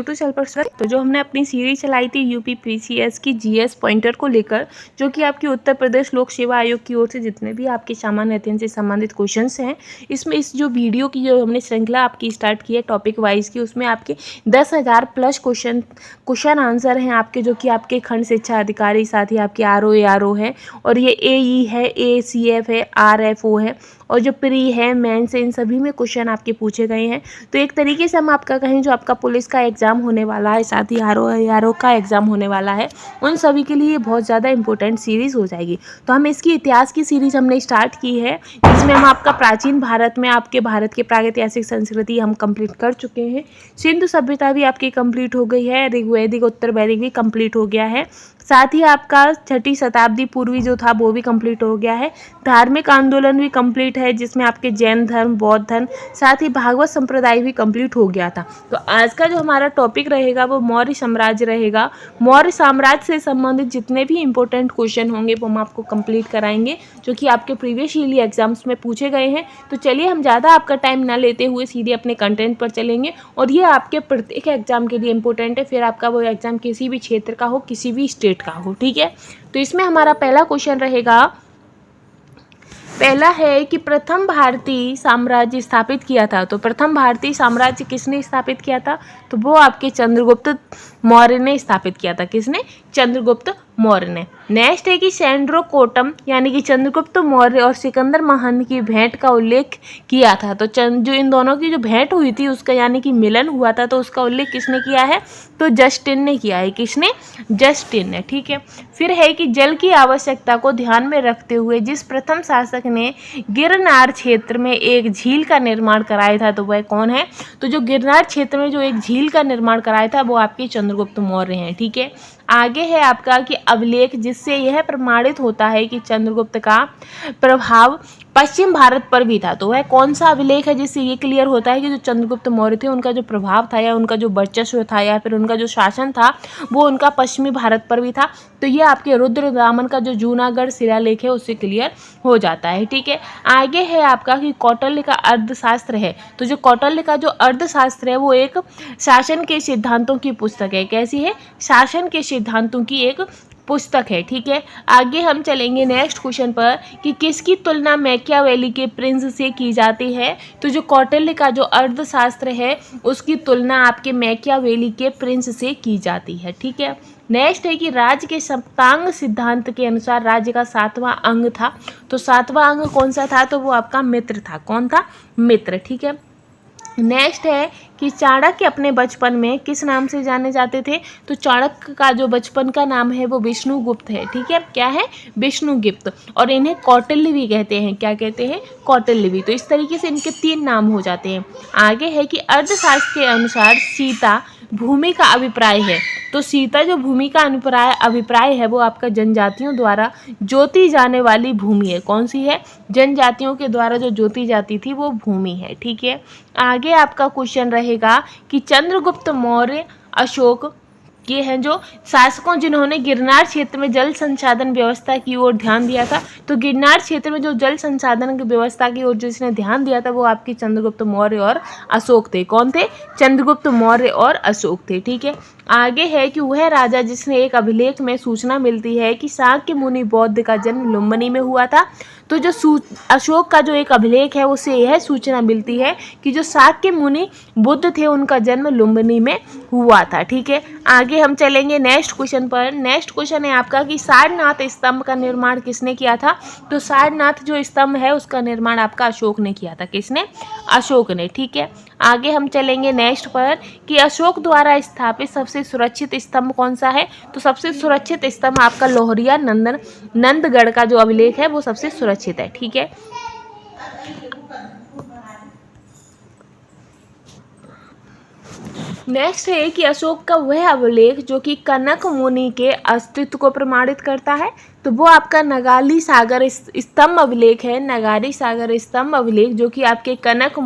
YouTube channel पर sir. तो जो हमने अपनी सीरीज चलाई थी यूपी पीसीएस की जीएस पॉइंटर को लेकर, जो कि आपकी उत्तर प्रदेश लोक सेवा आयोग की ओर से जितने भी आपके सामान्य अध्ययन से संबंधित क्वेश्चंस हैं, इसमें इस जो वीडियो की जो हमने श्रृंखला आपकी स्टार्ट की है टॉपिक वाइज की, उसमें आपके 10,000 प्लस क्वेश्चन आंसर हैं आपके, जो कि आपके खंड शिक्षा अधिकारी, साथ ही आपके आरओ एआरओ है, और ये एई है, एसीएफ है, आरएफओ है, और जो प्री है, मेंस है, इन सभी में क्वेश्चन आपके पूछे गए हैं। तो एक तरीके से हम आपका कहें जो आपका पुलिस का एग्ज़ाम होने वाला है, साथ ही आरओ का एग्ज़ाम होने वाला है, उन सभी के लिए बहुत ज़्यादा इंपॉर्टेंट सीरीज़ हो जाएगी। तो हम इसकी इतिहास की सीरीज़ हमने स्टार्ट की है, जिसमें हम आपका प्राचीन भारत में आपके भारत की प्रागैतिहासिक संस्कृति हम कंप्लीट कर चुके हैं। सिंधु सभ्यता भी आपकी कंप्लीट हो गई है, ऋग्वैदिक उत्तर वैदिक भी कंप्लीट हो गया है, साथ ही आपका 6ठी शताब्दी पूर्वी जो था वो भी कंप्लीट हो गया है। धार्मिक आंदोलन भी कंप्लीट है, जिसमें आपके जैन धर्म, बौद्ध धर्म, साथ ही भागवत संप्रदाय भी कंप्लीट हो गया था। तो आज का जो हमारा टॉपिक रहेगा वो मौर्य साम्राज्य रहेगा। मौर्य साम्राज्य से संबंधित जितने भी इंपॉर्टेंट क्वेश्चन होंगे वो हम आपको कंप्लीट कराएंगे, जो कि आपके प्रीवियस ईयरली एग्जाम्स में पूछे गए हैं। तो चलिए हम ज़्यादा आपका टाइम ना लेते हुए सीधे अपने कंटेंट पर चलेंगे, और ये आपके प्रत्येक एग्जाम के लिए इंपॉर्टेंट है, फिर आपका वो एग्जाम किसी भी क्षेत्र का हो, किसी भी स्टेट का हो, ठीक है। तो इसमें हमारा पहला क्वेश्चन रहेगा, पहला है कि प्रथम भारतीय साम्राज्य स्थापित किया था। तो प्रथम भारतीय साम्राज्य किसने स्थापित किया था? तो वो आपके चंद्रगुप्त मौर्य ने स्थापित किया था। किसने? चंद्रगुप्त मौर्य ने। नेक्स्ट है कि सेंड्रोकोटम यानी कि चंद्रगुप्त मौर्य और सिकंदर महान की भेंट का उल्लेख किया था। तो जो इन दोनों की जो भेंट हुई थी उसका यानी कि मिलन हुआ था, तो उसका उल्लेख किसने किया है? तो जस्टिन ने किया है। किसने? जस्टिन ने, ठीक है। फिर है कि जल की आवश्यकता को ध्यान में रखते हुए जिस प्रथम शासक ने गिरनार क्षेत्र में एक झील का निर्माण कराया था, तो वह कौन है? तो जो गिरनार क्षेत्र में जो एक झील का निर्माण कराया था वो आपके चंद्रगुप्त मौर्य हैं, ठीक है। आगे है आपका कि अभिलेख जिससे यह प्रमाणित होता है कि चंद्रगुप्त का प्रभाव पश्चिम भारत पर भी था। तो वह कौन सा अभिलेख है जिससे ये क्लियर होता है कि जो चंद्रगुप्त मौर्य थे उनका जो प्रभाव था या उनका जो वर्चस्व था या फिर उनका जो शासन था वो उनका पश्चिमी भारत पर भी था? तो ये आपके रुद्रदामन का जो जूनागढ़ शिलालेख है उससे क्लियर हो जाता है, ठीक है। आगे है आपका कि कौटिल्य का अर्थशास्त्र है। तो जो कौटिल्य का जो अर्थशास्त्र है वो एक शासन के सिद्धांतों की पुस्तक है। कैसी है? शासन के सिद्धांतों की एक पुस्तक है, ठीक है। आगे हम चलेंगे नेक्स्ट क्वेश्चन पर कि किसकी तुलना मैकियावेली के प्रिंस से की जाती है? तो जो कौटिल्य का जो अर्थशास्त्र है उसकी तुलना आपके मैकियावेली के प्रिंस से की जाती है, ठीक है। नेक्स्ट है कि राज्य के सप्तांग सिद्धांत के अनुसार राज्य का 7वां अंग था। तो 7वां अंग कौन सा था? तो वो आपका मित्र था। कौन था? मित्र, ठीक है। नेक्स्ट है कि चाणक्य अपने बचपन में किस नाम से जाने जाते थे? तो चाणक्य का जो बचपन का नाम है वो विष्णुगुप्त है, ठीक है। क्या है? विष्णुगुप्त। और इन्हें कौटिल्य भी कहते हैं। क्या कहते हैं? कौटिल्य भी। तो इस तरीके से इनके 3 नाम हो जाते हैं। आगे है कि अर्थशास्त्र के अनुसार सीता भूमि का अभिप्राय है। तो सीता जो भूमि का अभिप्राय है वो आपका जनजातियों द्वारा जोती जाने वाली भूमि है। कौन सी है? जनजातियों के द्वारा जो जोती जाती थी वो भूमि है, ठीक है। आगे आपका क्वेश्चन रहेगा कि चंद्रगुप्त मौर्य, अशोक, ये हैं जो शासकों जिन्होंने गिरनार क्षेत्र में जल संसाधन व्यवस्था की ओर ध्यान दिया था। तो गिरनार क्षेत्र में जो जल संसाधन की व्यवस्था की ओर जिसने ध्यान दिया था वो आपके चंद्रगुप्त मौर्य और अशोक थे। कौन थे? चंद्रगुप्त मौर्य और अशोक थे, ठीक है। आगे है कि वह राजा जिसने एक अभिलेख में सूचना मिलती है कि शाक्य मुनि बौद्ध का जन्म लुम्बिनी में हुआ था। तो जो अशोक का जो एक अभिलेख है उससे यह सूचना मिलती है कि जो शाक्य मुनि बुद्ध थे उनका जन्म लुम्बिनी में हुआ था, ठीक है। आगे हम चलेंगे नेक्स्ट क्वेश्चन पर। नेक्स्ट क्वेश्चन है आपका कि सारनाथ स्तंभ का निर्माण किसने किया था? तो सारनाथ जो स्तंभ है उसका निर्माण आपका अशोक ने किया था। किसने? अशोक ने, ठीक है। आगे हम चलेंगे नेक्स्ट पर कि अशोक द्वारा स्थापित सबसे सुरक्षित स्तंभ कौन सा है? तो सबसे सुरक्षित स्तंभ आपका लोहरिया नंदगढ़ का जो अभिलेख है वो सबसे सुरक्षित है, ठीक है। नेक्स्ट है कि अशोक का वह अभिलेख जो कि कनक मुनि के अस्तित्व को प्रमाणित करता है। तो वो आपका नगाली सागर स्तंभ अभिलेख है। नगारी सागर स्तंभ अभिलेख जो कि आपके कनक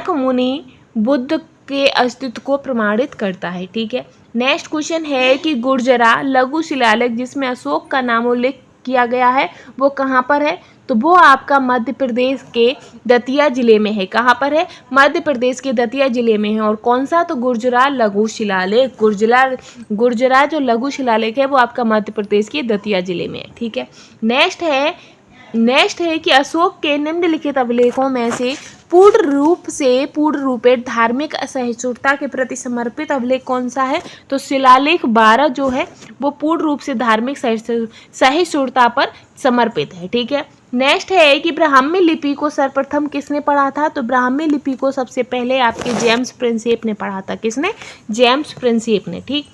मुनि बुद्ध के अस्तित्व को प्रमाणित करता है, ठीक है। नेक्स्ट क्वेश्चन है कि गुर्जरा लघु शिलालेख जिसमें अशोक का नामोल्लेख किया गया है वो कहाँ पर है? तो वो आपका मध्य प्रदेश के दतिया जिले में है। कहाँ पर है? मध्य प्रदेश के दतिया जिले में है। और कौन सा? तो गुर्जरा लघु शिलालेख। गुर्जरा जो लघु शिलालेख है वो आपका मध्य प्रदेश के दतिया जिले में है। ठीक है। नेक्स्ट है कि अशोक के निम्नलिखित अभिलेखों में से पूर्ण रूपे धार्मिक असहिष्णुता के प्रति समर्पित अभिलेख कौन सा है? तो शिलालेख 12 जो है वो पूर्ण रूप से धार्मिक सहिष्णुता पर समर्पित है। ठीक है। नेक्स्ट है कि ब्राह्मी लिपि को सर्वप्रथम किसने पढ़ा था? तो ब्राह्मी लिपि को सबसे पहले आपके जेम्स प्रिंसेप ने पढ़ा था। किसने? जेम्स प्रिंसेप ने। ठीक।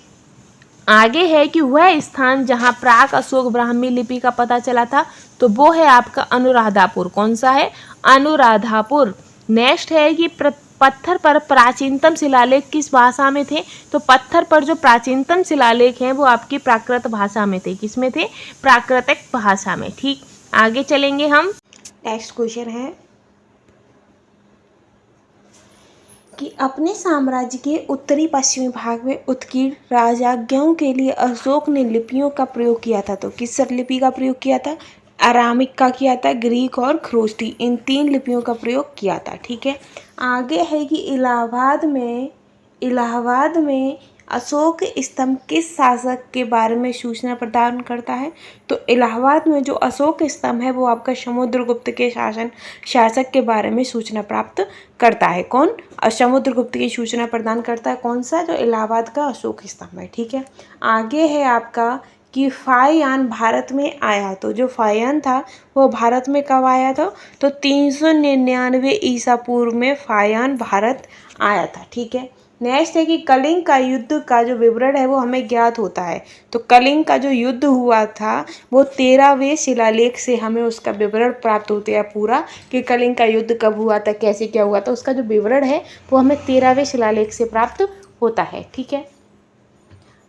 आगे है कि वह स्थान जहां प्राक अशोक ब्राह्मी लिपि का पता चला था, तो वो है आपका अनुराधापुर। कौन सा है? अनुराधापुर। नेक्स्ट है कि पत्थर पर प्राचीनतम शिलालेख किस भाषा में थे? तो पत्थर पर जो प्राचीनतम शिलालेख हैं वो आपकी प्राकृत भाषा में थे। किसमें थे? प्राकृतिक भाषा में। ठीक। आगे चलेंगे हम। नेक्स्ट क्वेश्चन है कि अपने साम्राज्य के उत्तरी पश्चिमी भाग में उत्कीर्ण राजज्ञों के लिए अशोक ने लिपियों का प्रयोग किया था। तो किस लिपि का प्रयोग किया था? अरामिक का किया था, ग्रीक और ख्रोष्टी, इन 3 लिपियों का प्रयोग किया था। ठीक है। आगे है कि इलाहाबाद में अशोक स्तंभ किस शासक के बारे में सूचना प्रदान करता है? तो इलाहाबाद में जो अशोक स्तंभ है वो आपका समुद्रगुप्त के शासक के बारे में सूचना प्राप्त करता है। कौन? समुद्रगुप्त की सूचना प्रदान करता है। कौन सा? जो इलाहाबाद का अशोक स्तंभ है। ठीक है। आगे है आपका कि फाहियान भारत में आया। तो जो फाहियान था वो भारत में कब आया था? तो 399 ईसा पूर्व में फाहियान भारत आया था। ठीक है। नेक्स्ट है कि कलिंग का युद्ध का जो विवरण है वो हमें ज्ञात होता है। तो कलिंग का जो युद्ध हुआ था वो 13वें शिलालेख से हमें उसका विवरण प्राप्त होता है पूरा, कि कलिंग का युद्ध कब हुआ था, कैसे क्या हुआ था, उसका जो विवरण है वो हमें 13वें शिलालेख से प्राप्त होता है। ठीक है।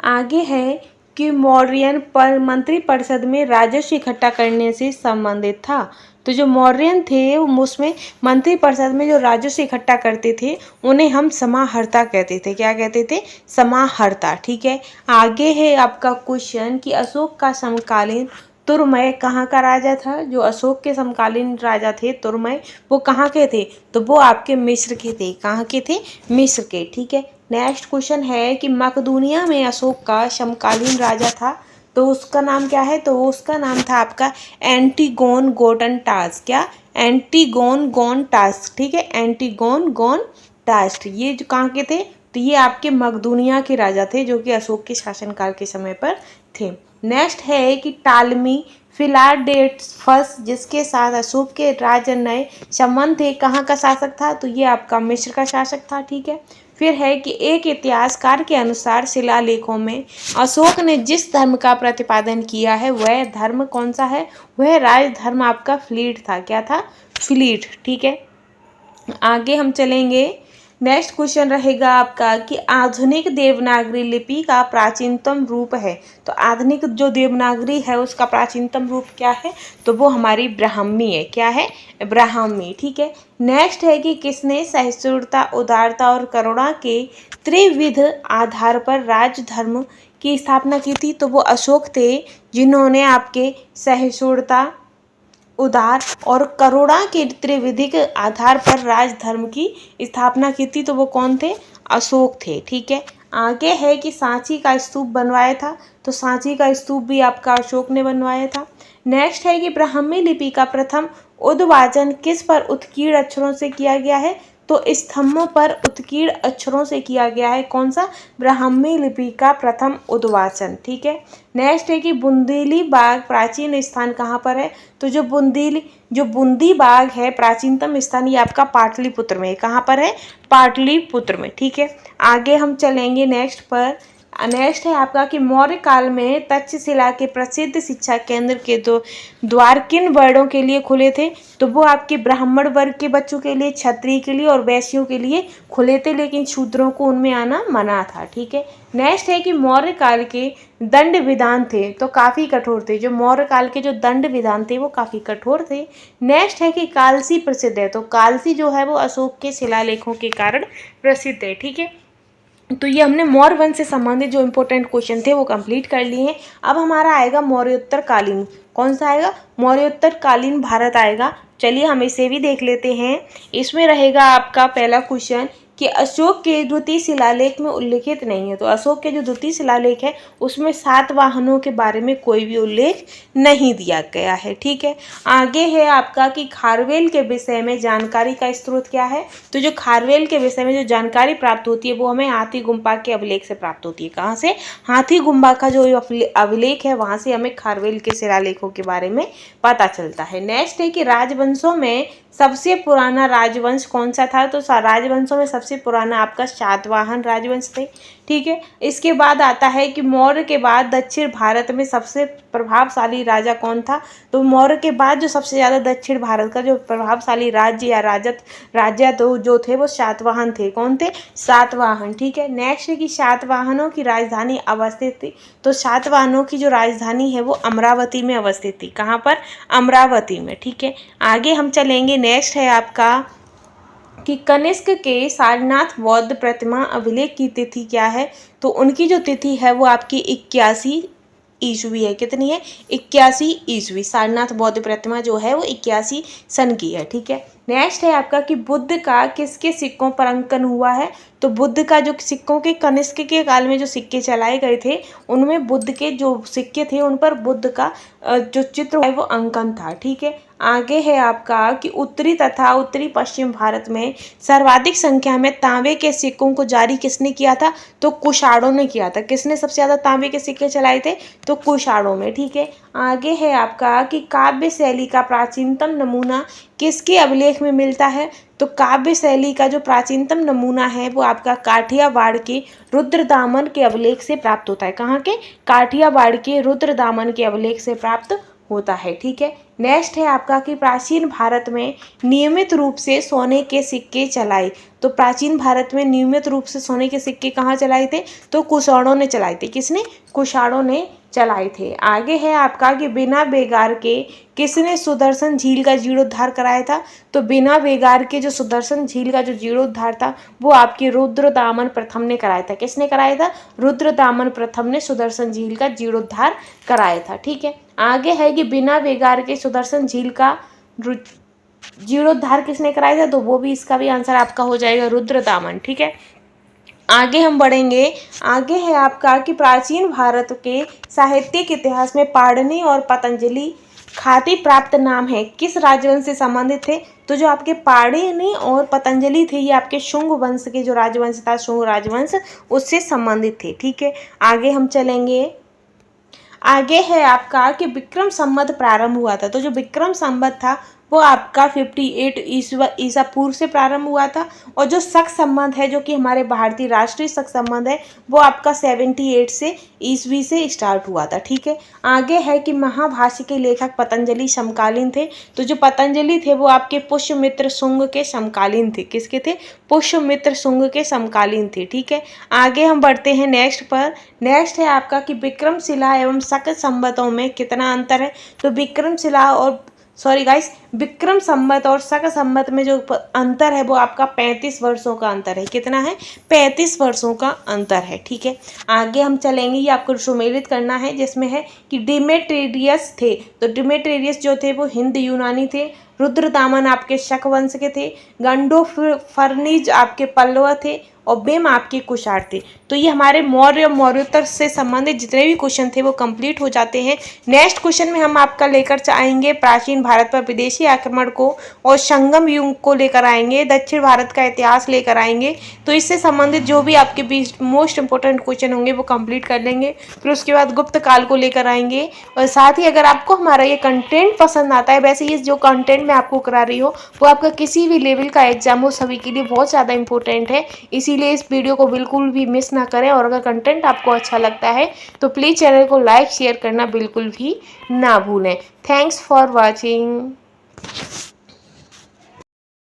आगे है कि मौर्यन पर मंत्रिपरिषद में राजस्व इकट्ठा करने से संबंधित था। तो जो मौर्यन थे वो उसमें मंत्रिपरिषद में जो राजस्व इकट्ठा करते थे उन्हें हम समाहर्ता कहते थे। क्या कहते थे? समाहर्ता। ठीक है। आगे है आपका क्वेश्चन कि अशोक का समकालीन तुरमय कहाँ का राजा था? जो अशोक के समकालीन राजा थे तुरमय, वो कहाँ के थे? तो वो आपके मिस्र के थे। कहाँ के थे? मिस्र के। ठीक है। नेक्स्ट क्वेश्चन है कि मकदूनिया में अशोक का समकालीन राजा था, तो उसका नाम क्या है? तो उसका नाम था आपका एंटीगोन गोनटास। क्या? एंटीगोन गोनटास। ठीक है। एंटीगोन गोनटास। ये जो कहाँ के थे? तो ये आपके मकदूनिया के राजा थे जो कि अशोक के शासनकाल के समय पर थे। नेक्स्ट है कि टालमी फिलाडेल्फस जिसके साथ अशोक के राजनय संबंध थे, कहाँ का शासक था? तो ये आपका मिस्र का शासक था। ठीक है। फिर है कि एक इतिहासकार के अनुसार शिलालेखों में अशोक ने जिस धर्म का प्रतिपादन किया है वह धर्म कौन सा है? वह राजधर्म आपका फ्लीट था। क्या था? फ्लीट। ठीक है। आगे हम चलेंगे। नेक्स्ट क्वेश्चन रहेगा आपका कि आधुनिक देवनागरी लिपि का प्राचीनतम रूप है। तो आधुनिक जो देवनागरी है उसका प्राचीनतम रूप क्या है? तो वो हमारी ब्राह्मी है। क्या है? ब्राह्मी। ठीक है। नेक्स्ट है कि किसने सहिष्णुता, उदारता और करुणा के त्रिविध आधार पर राजधर्म की स्थापना की थी? तो वो अशोक थे जिन्होंने आपके सहिष्णुता, उदार और करुणा के त्रिविधिक आधार पर राजधर्म की स्थापना की थी। तो वो कौन थे? अशोक थे। ठीक है। आगे है कि सांची का स्तूप बनवाया था। तो सांची का स्तूप भी आपका अशोक ने बनवाया था। नेक्स्ट है कि ब्राह्मी लिपि का प्रथम उद्वाचन किस पर उत्कीर्ण अक्षरों से किया गया है? तो स्तंभों पर उत्कीर्ण अक्षरों से किया गया है। कौन सा? ब्राह्मी लिपि का प्रथम उद्वाचन। ठीक है। नेक्स्ट है कि बुंदेली बाग प्राचीन स्थान कहाँ पर है? तो जो बूंदी बाग है प्राचीनतम स्थान ये आपका पाटलिपुत्र में है। कहाँ पर है? पाटलिपुत्र में। ठीक है। आगे हम चलेंगे नेक्स्ट है आपका कि मौर्य काल में तक्षशिला के प्रसिद्ध शिक्षा केंद्र के द्वार किन वर्णों के लिए खुले थे? तो वो आपके ब्राह्मण वर्ग के बच्चों के लिए, क्षत्रिय के लिए और वैश्यों के लिए खुले थे, लेकिन शूद्रों को उनमें आना मना था। ठीक है। नेक्स्ट है कि मौर्य काल के दंड विधान थे तो काफ़ी कठोर थे। जो मौर्य काल के जो दंड विधान थे वो काफ़ी कठोर थे। नेक्स्ट है कि कालसी प्रसिद्ध है। तो कालसी जो है वो अशोक के शिलालेखों के कारण प्रसिद्ध है। ठीक है। तो ये हमने मौर्य वंश से संबंधित जो इम्पोर्टेंट क्वेश्चन थे वो कंप्लीट कर लिए हैं। अब हमारा आएगा मौर्योत्तर कालीन। कौन सा आएगा? मौर्योत्तर कालीन भारत आएगा। चलिए हम इसे भी देख लेते हैं। इसमें रहेगा आपका पहला क्वेश्चन कि अशोक के द्वितीय शिलालेख में उल्लेखित नहीं है। तो अशोक के जो द्वितीय शिलालेख है उसमें सातवाहनों के बारे में कोई भी उल्लेख नहीं दिया गया है। ठीक है, आगे है आपका कि खारवेल के विषय में जानकारी का स्रोत क्या है। तो जो खारवेल के विषय में जो जानकारी प्राप्त होती है वो हमें हाथी गुम्पा के अभिलेख से प्राप्त होती है। कहाँ से? हाथी गुम्पा का जो अभिलेख है वहाँ से हमें खारवेल के शिलालेखों के बारे में पता चलता है। नेक्स्ट है कि राजवंशों में सबसे पुराना राजवंश कौन सा था। तो राजवंशों में सबसे पुराना आपका सातवाहन राजवंश थे। ठीक है, इसके बाद आता है कि मौर्य के बाद दक्षिण भारत में सबसे प्रभावशाली राजा कौन था। तो मौर्य के बाद जो सबसे ज़्यादा दक्षिण भारत का जो प्रभावशाली राज्य या राजा तो जो थे वो सातवाहन थे। कौन थे? सातवाहन। ठीक है, नेक्स्ट है कि सातवाहनों की राजधानी अवस्थित थी। तो सातवाहनों की जो राजधानी है वो अमरावती में अवस्थित थी। कहाँ पर? अमरावती में। ठीक है, आगे हम चलेंगे। नेक्स्ट है आपका कि कनिष्क के सारनाथ बौद्ध प्रतिमा अभिलेख की तिथि क्या है। तो उनकी जो तिथि है वो आपकी 81 ईस्वी है। कितनी है? 81 ईस्वी। सारनाथ बौद्ध प्रतिमा जो है वो 81 सन की है। ठीक है, नेक्स्ट है आपका कि बुद्ध का किसके सिक्कों पर अंकन हुआ है। तो बुद्ध का जो सिक्कों के कनिष्क के काल में जो सिक्के चलाए गए थे उनमें बुद्ध के जो सिक्के थे उन पर बुद्ध का जो चित्र है वो अंकन था। ठीक है, आगे है आपका कि उत्तरी तथा उत्तरी पश्चिम भारत में सर्वाधिक संख्या में तांबे के सिक्कों को जारी किसने किया था। तो कुषाणों ने किया था। किसने सबसे ज़्यादा तांबे के सिक्के चलाए थे? तो कुषाणों में। ठीक है, आगे है आपका कि काव्य शैली का प्राचीनतम नमूना किसके अभिलेख में मिलता है। तो काव्य शैली का जो प्राचीनतम नमूना है वो आपका काठियावाड़ के रुद्रदामन के अभिलेख से प्राप्त होता है। कहाँ के? काठियावाड़ के रुद्रदामन के अभिलेख से प्राप्त होता है। ठीक है, नेक्स्ट है आपका कि प्राचीन भारत में नियमित रूप से सोने के सिक्के चलाए। तो प्राचीन भारत में नियमित रूप से सोने के सिक्के कहाँ चलाए थे? तो कुषाणों ने चलाए थे। किसने? कुषाणों ने चलाए थे। आगे है आपका कि बिना बेगार के किसने सुदर्शन झील का जीर्णोद्धार कराया था। तो बिना बेगार के जो सुदर्शन झील का जो जीर्णोद्धार था वो आपके रुद्रदामन प्रथम ने कराया था। किसने कराया था? रुद्रदामन प्रथम ने सुदर्शन झील का जीर्णोद्धार कराया था। ठीक है, आगे है कि बिना बेगार के सुदर्शन झील का जीर्णोद्धार किसने कराया था। तो वो भी इसका भी आंसर आपका हो जाएगा रुद्रदामन। ठीक है, आगे हम बढ़ेंगे। आगे है आपका कि प्राचीन भारत के साहित्यिक इतिहास में पाणिनि और पतंजलि ख्याति प्राप्त नाम है किस राजवंश से संबंधित थे। तो जो आपके पाणिनि और पतंजलि थे ये आपके शुंग वंश के जो राजवंश था शुंग राजवंश उससे संबंधित थे। ठीक है, आगे हम चलेंगे। आगे है आपका कि विक्रम संवत प्रारंभ हुआ था। तो जो विक्रम संवत था वो आपका 58 ईसा पूर्व से प्रारंभ हुआ था। और जो शक संवत है जो कि हमारे भारतीय राष्ट्रीय शक संवत है वो आपका 78 से ईस्वी से स्टार्ट हुआ था। ठीक है, आगे है कि महाभाष्य के लेखक पतंजलि समकालीन थे। तो जो पतंजलि थे वो आपके पुष्यमित्र शुंग के समकालीन थे। किसके थे? पुष्यमित्र शुंग के समकालीन थे। ठीक है, आगे हम बढ़ते हैं नेक्स्ट पर। नेक्स्ट है आपका कि विक्रमशिला एवं शक संवतों में कितना अंतर है। तो विक्रमशिला और विक्रम संवत और शक संवत में जो अंतर है वो आपका 35 वर्षों का अंतर है। कितना है? 35 वर्षों का अंतर है। ठीक है, आगे हम चलेंगे। ये आपको सुमेलित करना है जिसमें है कि डिमेट्रियस थे। तो डिमेट्रियस जो थे वो हिंद यूनानी थे। रुद्रदामन आपके शक वंश के थे। गंडोफर्निज आपके पल्लव थे और बेम आपके कुषाण थे। तो ये हमारे मौर्य और मौर्योत्तर से संबंधित जितने भी क्वेश्चन थे वो कंप्लीट हो जाते हैं। नेक्स्ट क्वेश्चन में हम आपका लेकर आएंगे प्राचीन भारत पर विदेशी आक्रमण को और संगम युग को लेकर आएंगे। दक्षिण भारत का इतिहास लेकर आएंगे। तो इससे संबंधित जो भी आपके बीच मोस्ट इंपोर्टेंट क्वेश्चन होंगे वो कंप्लीट कर लेंगे। फिर उसके बाद गुप्त काल को लेकर आएंगे। और साथ ही अगर आपको हमारा ये कंटेंट पसंद आता है, वैसे ये जो कंटेंट मैं आपको करा रही हूँ वो आपका किसी भी लेवल का एग्जाम हो सभी के लिए बहुत ज़्यादा इंपॉर्टेंट है। इसीलिए इस वीडियो को बिल्कुल भी मिस ना करें। और अगर कंटेंट आपको अच्छा लगता है तो प्लीज़ चैनल को लाइक शेयर करना बिल्कुल भी ना भूलें। Thanks for watching.